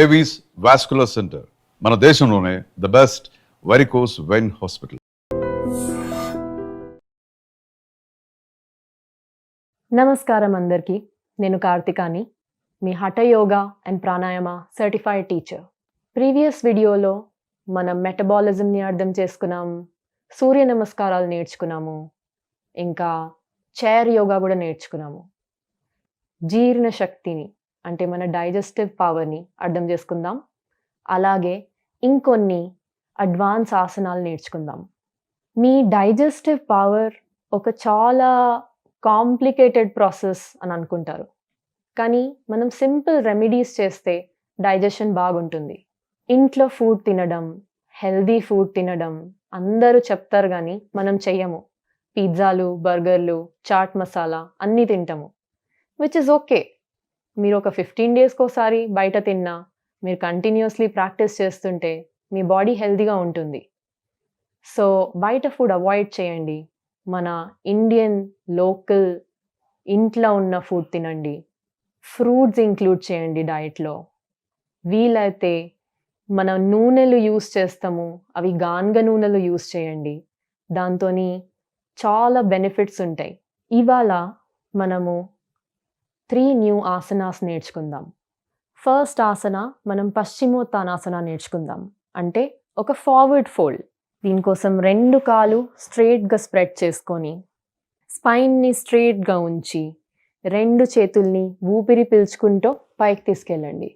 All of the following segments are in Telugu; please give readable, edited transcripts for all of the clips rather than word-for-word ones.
ఏవీస్ వాస్కులర్ సెంటర్ మన దేశంలోనే the best varicose vein hospital. నమస్కారం అందరికీ. నేను కార్తికాని, మీ hatha yoga and pranayama certified teacher. Previous వీడియోలో మనం మెటబాలిజంని అర్థం చేసుకున్నాం, సూర్య నమస్కారాలు నేర్చుకున్నాము, ఇంకా చైర్ యోగా కూడా నేర్చుకున్నాము. జీర్ణ శక్తిని అంటే మన డైజెస్టివ్ పవర్ని అర్థం చేసుకుందాం. అలాగే ఇంకొన్ని అడ్వాన్స్ ఆసనాలు నేర్చుకుందాం. మీ డైజెస్టివ్ పవర్ ఒక చాలా కాంప్లికేటెడ్ ప్రాసెస్ అని అనుకుంటారు, కానీ మనం సింపుల్ రెమెడీస్ చేస్తే డైజెషన్ బాగుంటుంది. ఇంట్లో ఫుడ్ తినడం, హెల్దీ ఫుడ్ తినడం అందరూ చెప్తారు, కానీ మనం చెయ్యము. పిజ్జాలు, బర్గర్లు, చాట్ మసాలా అన్నీ తింటాము, విచ్ ఇస్ ఓకే. మీరు ఒక 15 డేస్కోసారి బయట తిన్నా, మీరు కంటిన్యూస్లీ ప్రాక్టీస్ చేస్తుంటే మీ బాడీ హెల్తీగా ఉంటుంది. సో బయట ఫుడ్ అవాయిడ్ చేయండి. మన ఇండియన్ లోకల్ ఇంట్లో ఉన్న ఫుడ్ తినండి. ఫ్రూట్స్ ఇంక్లూడ్ చేయండి డైట్లో. వీలైతే మన నూనెలు యూస్ చేస్తాము, అవి గానుగ నూనెలు యూస్ చేయండి. దాంతో చాలా బెనిఫిట్స్ ఉంటాయి. ఇవాళ మనము 3 న్యూ ఆసనాస్ నేర్చుకుందాం. ఫస్ట్ ఆసన మనం పశ్చిమోత్తానాసన నేర్చుకుందాం. అంటే ఒక ఫార్వర్డ్ ఫోల్డ్. దీనికోసం 2 కాళ్ళు స్ట్రైట్గా స్ప్రెడ్ చేసుకొని, స్పైన్ని స్ట్రైట్గా ఉంచి, 2 చేతుల్ని ఊపిరి పీల్చుకుంటూ పైకి తీసుకెళ్ళండి.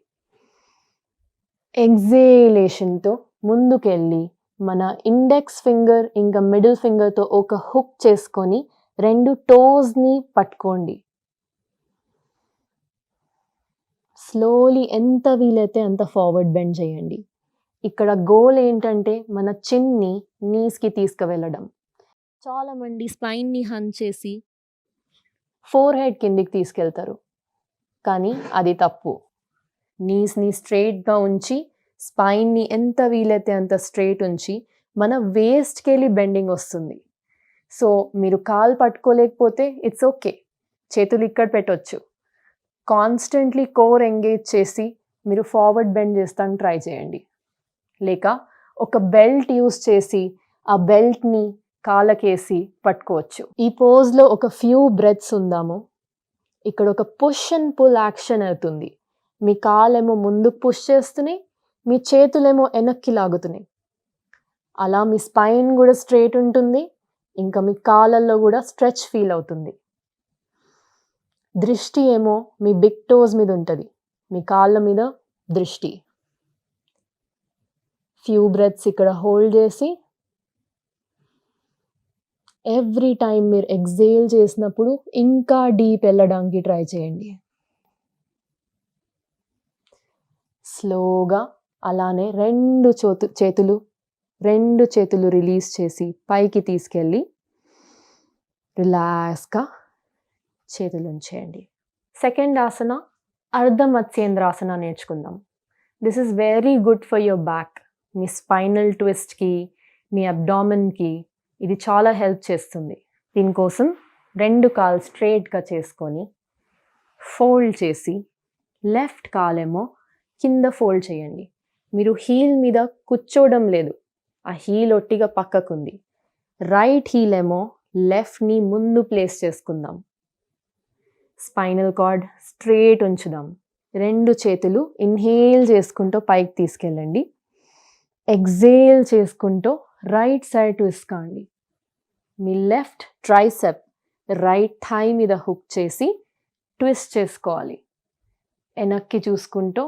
ఎగ్జేలేషన్తో ముందుకెళ్ళి మన ఇండెక్స్ ఫింగర్ ఇంకా మిడిల్ ఫింగర్తో ఒక హుక్ చేసుకొని 2 టోస్ని పట్టుకోండి. స్లోలీ ఎంత వీలైతే అంత ఫార్వర్డ్ బెండ్ చేయండి. ఇక్కడ గోల్ ఏంటంటే మన చిన్ని నీస్కి తీసుకువెళ్ళడం. చాలామంది స్పైన్ని హంచ్ చేసి ఫోర్ హెడ్ కిందికి తీసుకెళ్తారు, కానీ అది తప్పు. నీస్ని స్ట్రైట్గా ఉంచి, స్పైన్ని ఎంత వీలైతే అంత స్ట్రైట్ ఉంచి మన వేస్ట్కి వెళ్ళి బెండింగ్ వస్తుంది. సో మీరు కాలు పట్టుకోలేకపోతే ఇట్స్ ఓకే, చేతులు ఇక్కడ పెట్టొచ్చు. కాన్స్టెంట్లీ కోర్ ఎంగేజ్ చేసి మీరు ఫార్వర్డ్ బెండ్ చేస్తాను ట్రై చేయండి. లేక ఒక బెల్ట్ యూస్ చేసి ఆ బెల్ట్ని కాళ్ళకేసి పట్టుకోవచ్చు. ఈ పోజ్లో ఒక ఫ్యూ బ్రెత్స్ ఉందాము. ఇక్కడ ఒక పుష్ అండ్ పుల్ యాక్షన్ అవుతుంది. మీ కాళ్ళేమో ముందుకు పుష్ చేస్తున్నాయి, మీ చేతులేమో వెనక్కి లాగుతున్నాయి. అలా మీ స్పైన్ కూడా స్ట్రైట్ ఉంటుంది, ఇంకా మీ కాళ్ళల్లో కూడా స్ట్రెచ్ ఫీల్ అవుతుంది. దృష్టి ఏమో మీ బిగ్ టోస్ మీద ఉంటుంది, మీ కాళ్ళ మీద దృష్టి. ఫ్యూ బ్రెత్స్ ఇక్కడ హోల్డ్ చేసి, ఎవ్రీ టైం మీరు ఎక్సేల్ చేసినప్పుడు ఇంకా డీప్ వెళ్ళడానికి ట్రై చేయండి. స్లోగా అలానే 2 చేతులు రిలీజ్ చేసి పైకి తీసుకెళ్ళి రిలాక్స్గా చేతులు ఉంచేయండి. సెకండ్ ఆసన అర్ధ మత్స్యేంద్రాసన నేర్చుకుందాం. This is very good for your back. మీ స్పైనల్ ట్విస్ట్కి, మీ అబ్డామిన్కి ఇది చాలా హెల్ప్ చేస్తుంది. దీనికోసం 2 కాళ్ళు స్ట్రైట్గా చేసుకొని ఫోల్డ్ చేసి, లెఫ్ట్ కాలేమో కింద ఫోల్డ్ చేయండి. మీరు హీల్ మీద కూర్చోవడం లేదు, ఆ హీల్ ఒట్టిగా పక్కకుంది. రైట్ హీల్ ఏమో లెఫ్ట్ని ముందు ప్లేస్ చేసుకుందాం. స్పైనల్ కార్డ్ స్ట్రైట్ ఉంచుదాం. 2 చేతులు ఇన్హేల్ చేసుకుంటూ పైకి తీసుకెళ్ళండి. ఎగ్జేల్ చేసుకుంటూ రైట్ సైడ్ ట్విస్ట్ కాండి. మీ లెఫ్ట్ ట్రైసెప్ రైట్ థై మీద హుక్ చేసి ట్విస్ట్ చేసుకోవాలి. వెనక్కి చూసుకుంటూ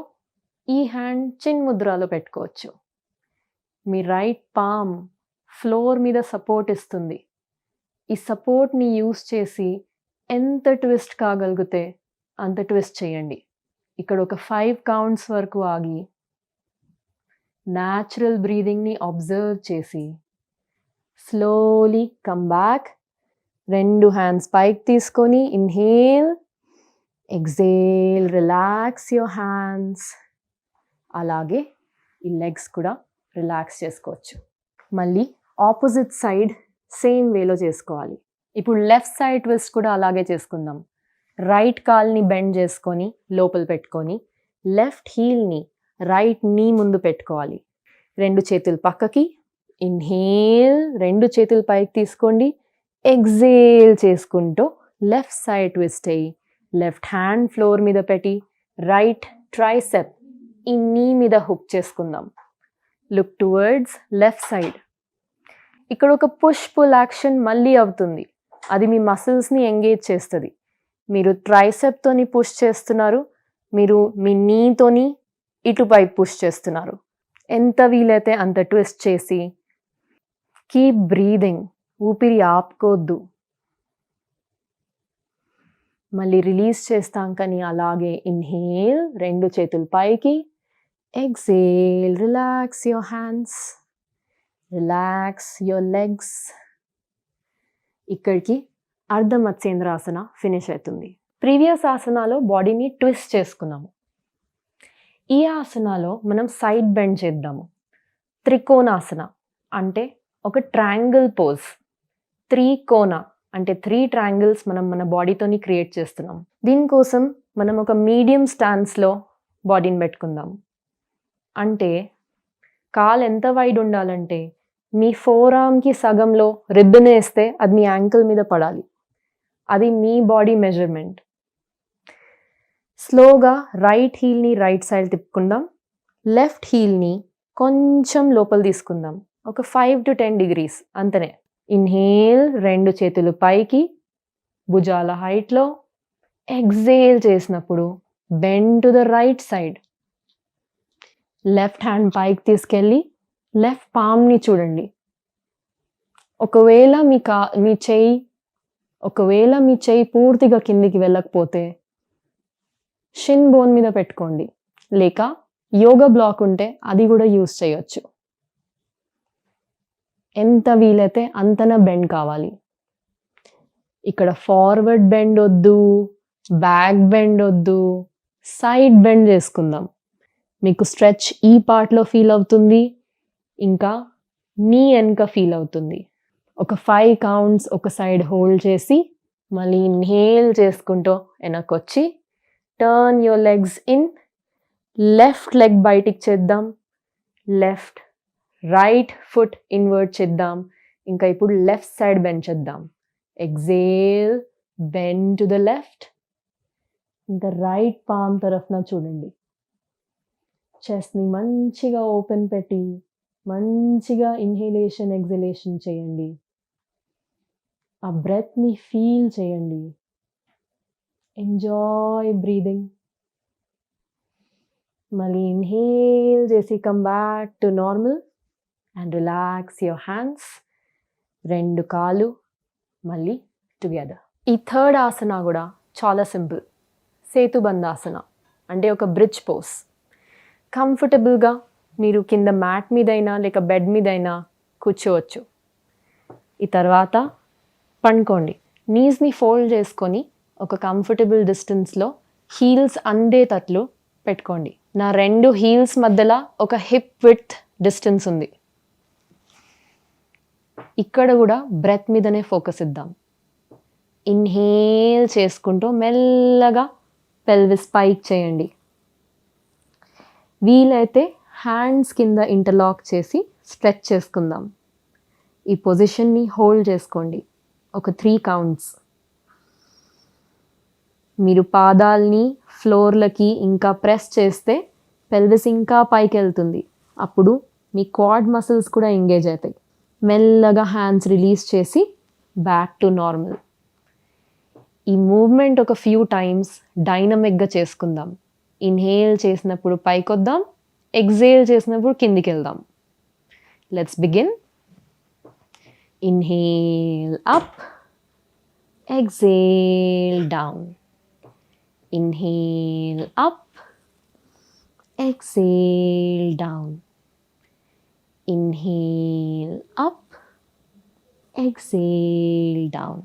ఈ హ్యాండ్ చిన్ ముద్రలో పెట్టుకోవచ్చు. మీ రైట్ పామ్ ఫ్లోర్ మీద సపోర్ట్ ఇస్తుంది. ఈ సపోర్ట్ని యూస్ చేసి ఎంత ట్విస్ట్ కాగలిగితే అంత ట్విస్ట్ చేయండి. ఇక్కడ ఒక 5 కౌంట్స్ వరకు ఆగి న్యాచురల్ బ్రీదింగ్ని అబ్జర్వ్ చేసి స్లోలీ కమ్ బ్యాక్. 2 హ్యాండ్స్ పైకి తీసుకొని inhale, exhale, relax your hands. అలాగే ఈ లెగ్స్ కూడా రిలాక్స్ చేసుకోవచ్చు. మళ్ళీ ఆపోజిట్ సైడ్ సేమ్ వేలో చేసుకోవాలి. ఇప్పుడు లెఫ్ట్ సైడ్ ట్విస్ట్ కూడా అలాగే చేసుకుందాం. రైట్ కాల్ని బెండ్ చేసుకొని లోపల పెట్టుకొని, లెఫ్ట్ హీల్ని రైట్ నీ ముందు పెట్టుకోవాలి. 2 చేతులు పక్కకి. ఇన్హేల్, 2 చేతులు పైకి తీసుకోండి. ఎక్సేల్ చేసుకుంటూ లెఫ్ట్ సైడ్ ట్విస్ట్ అయ్యి లెఫ్ట్ హ్యాండ్ ఫ్లోర్ మీద పెట్టి రైట్ ట్రైసెప్ ఈ నీ మీద హుక్ చేసుకుందాం. Look towards left side. ఇక్కడ ఒక పుష్ పుల్ యాక్షన్ మళ్ళీ అవుతుంది. అది మీ మసిల్స్ని ఎంగేజ్ చేస్తుంది. మీరు ట్రైసెప్తోని పుష్ చేస్తున్నారు, మీరు మీ నీతోని ఇటుపై పుష్ చేస్తున్నారు. ఎంత వీలైతే అంత ట్విస్ట్ చేసి కీప్ బ్రీదింగ్, ఊపిరి ఆపుకోవద్దు. మళ్ళీ రిలీజ్ చేస్తాం కానీ అలాగే ఇన్హేల్, 2 చేతులు పైకి. Exhale, relax your hands, relax your legs. ఇక్కడికి అర్ధ మత్స్యేంద్రాసన ఫినిష్ అవుతుంది. ప్రీవియస్ ఆసనాలో బాడీని ట్విస్ట్ చేసుకున్నాము. ఈ ఆసనాలో మనం సైడ్ బెండ్ చేద్దాము. త్రికోణాసన అంటే ఒక ట్రయాంగిల్ పోజ్. త్రికోణ అంటే 3 ట్రయాంగిల్స్ మనం మన బాడీతోని క్రియేట్ చేస్తున్నాం. దీనికోసం మనం ఒక మీడియం స్టాన్స్లో బాడీని పెట్టుకుందాం. అంటే కాలు ఎంత వైడ్ ఉండాలంటే మీ ఫోర్ ఆర్మ్కి సగంలో రిబ్బన్ వేస్తే అది మీ యాంకిల్ మీద పడాలి. అది మీ బాడీ మెజర్మెంట్. స్లోగా రైట్ హీల్ని రైట్ సైడ్ తిప్పుకుందాం. లెఫ్ట్ హీల్ని కొంచెం లోపల తీసుకుందాం. ఒక 5 to 10 degrees అంతనే. ఇన్హేల్, 2 చేతులు పైకి భుజాల హైట్లో. ఎక్సేల్ చేసినప్పుడు bend to the right side. Left hand పైకి తీసుకెళ్ళి లెఫ్ట్ పామ్ని చూడండి. ఒకవేళ మీ చెయ్యి పూర్తిగా కిందికి వెళ్ళకపోతే షిన్ బోన్ మీద పెట్టుకోండి, లేక యోగా బ్లాక్ ఉంటే అది కూడా యూస్ చేయొచ్చు. ఎంత వీలైతే అంతన బెండ్ కావాలి. ఇక్కడ ఫార్వర్డ్ బెండ్ వద్దు, బ్యాక్ బెండ్ వద్దు, సైడ్ బెండ్ చేసుకుందాం. మీకు స్ట్రెచ్ ఈ పార్ట్లో ఫీల్ అవుతుంది, ఇంకా నీ వెనక ఫీల్ అవుతుంది. ఒక 5 counts ఒక సైడ్ హోల్డ్ చేసి మళ్ళీ ఇన్హేల్ చేసుకుంటూ వెనకొచ్చి turn your legs in. Left leg బయటికి చేద్దాం. లెఫ్ట్ రైట్ ఫుట్ ఇన్వర్ట్ చేద్దాం. ఇంకా ఇప్పుడు లెఫ్ట్ సైడ్ బెండ్ చేద్దాం. Exhale, bend to the left. ఇంకా రైట్ పామ్ తరఫున చూడండి. చెస్ట్ని మంచిగా ఓపెన్ పెట్టి మంచిగా ఇన్హేలేషన్ ఎక్సలేషన్ చేయండి. ఆ బ్రెత్ని ఫీల్ చేయండి. Enjoy breathing. మళ్ళీ ఇన్హేల్ చేసి come back to normal and relax your hands. 2 కాళ్ళు మళ్ళీ టుగెదర్. ఈ థర్డ్ ఆసన కూడా చాలా సింపుల్. సేతుబంధాసన అంటే ఒక బ్రిడ్జ్ పోజ్. కంఫర్టబుల్గా మీరు కింద మ్యాట్ మీదైనా లేక బెడ్ మీదైనా కూర్చోవచ్చు. ఈ తర్వాత పండుకోండి. నీస్ని ఫోల్డ్ చేసుకొని ఒక కంఫర్టబుల్ డిస్టెన్స్లో హీల్స్ అందేటట్లు పెట్టుకోండి. నా 2 హీల్స్ మధ్యలో ఒక హిప్ విడ్త్ డిస్టెన్స్ ఉంది. ఇక్కడ కూడా బ్రెత్ మీదనే ఫోకస్ ఇద్దాం. ఇన్హేల్ చేసుకుంటూ మెల్లగా పెల్విస్ పైకి చేయండి. వీలైతే హ్యాండ్స్ కింద ఇంటర్లాక్ చేసి స్ట్రెచ్ చేసుకుందాం. ఈ పొజిషన్ని హోల్డ్ చేసుకోండి ఒక 3 counts. మీరు పాదాల్ని ఫ్లోర్లకి ఇంకా ప్రెస్ చేస్తే పెల్విస్ ఇంకా పైకి వెళ్తుంది. అప్పుడు మీ క్వాడ్ మసిల్స్ కూడా ఎంగేజ్ అవుతాయి. మెల్లగా హ్యాండ్స్ రిలీజ్ చేసి బ్యాక్ టు నార్మల్. ఈ మూవ్మెంట్ ఒక ఫ్యూ టైమ్స్ డైనమిక్గా చేసుకుందాం. ఇన్హేల్ చేసినప్పుడు పైకొద్దాం, ఎక్సేల్ చేసినప్పుడు కిందికి వెళ్దాం. Let's begin. Inhale up, exhale down. Inhale up, exhale down. Inhale up, exhale down.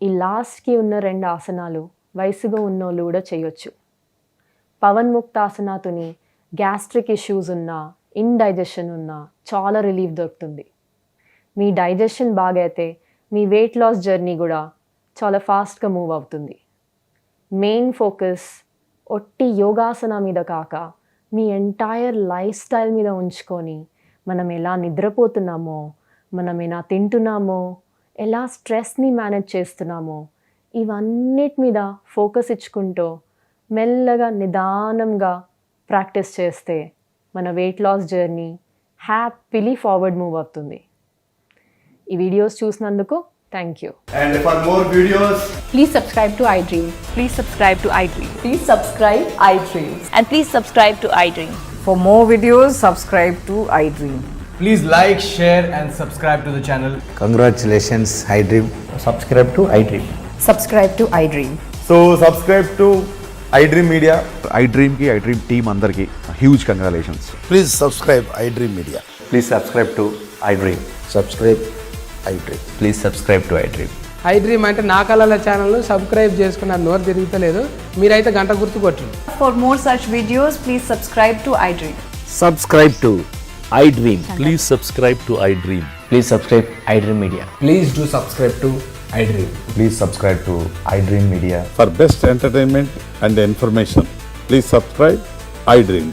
ఈ లాస్ట్కి ఉన్న 2 ఆసనాలు వయసుగా ఉన్నోళ్ళు కూడా చేయొచ్చు. పవన్ ముక్తాసనాతోని గ్యాస్ట్రిక్ ఇష్యూస్ ఉన్నా, ఇండైజెషన్ ఉన్నా చాలా రిలీఫ్ దొరుకుతుంది. మీ డైజెషన్ బాగైతే మీ వెయిట్ లాస్ జర్నీ కూడా చాలా ఫాస్ట్గా మూవ్ అవుతుంది. మెయిన్ ఫోకస్ ఒట్టి యోగాసన మీద కాక మీ ఎంటైర్ లైఫ్ స్టైల్ మీద ఉంచుకొని మనం ఎలా నిద్రపోతున్నామో, మనం ఎలా తింటున్నామో, ఎలా స్ట్రెస్ని మేనేజ్ చేస్తున్నామో, ఇవన్నిటి మీద ఫోకస్ ఇచ్చుకుంటూ మెల్లగా నిదానంగా ప్రాక్టీస్ చేస్తే మన weight loss journey happily forward move అవుతుంది. ఈ వీడియోస్ చూసినందుకు thank you. And for more videos, Please subscribe to iDream. Please subscribe to iDream. Please subscribe iDreams. And please subscribe to iDream. For more videos, subscribe to iDream. please like, share and subscribe to the channel. Congratulations, iDream. Subscribe to iDream. Subscribe to iDream. So subscribe to iDream Media. iDream ki iDream team అందరికి huge congratulations. Please subscribe iDream Media. Please subscribe to iDream. Subscribe iDream. Please subscribe to iDream. iDream అంటే నా కళల ఛానల్ సబ్స్క్రైబ్ చేసుకున్న నోరు తిరుగుతలేదు, మీరైతే గంట గుర్తు కొట్టండి. For more such videos, please subscribe to iDream. Subscribe to iDream. Please subscribe to iDream. Please subscribe iDream Media. Please do subscribe to iDream. Please subscribe to iDream Media. For best entertainment and information, please subscribe iDream.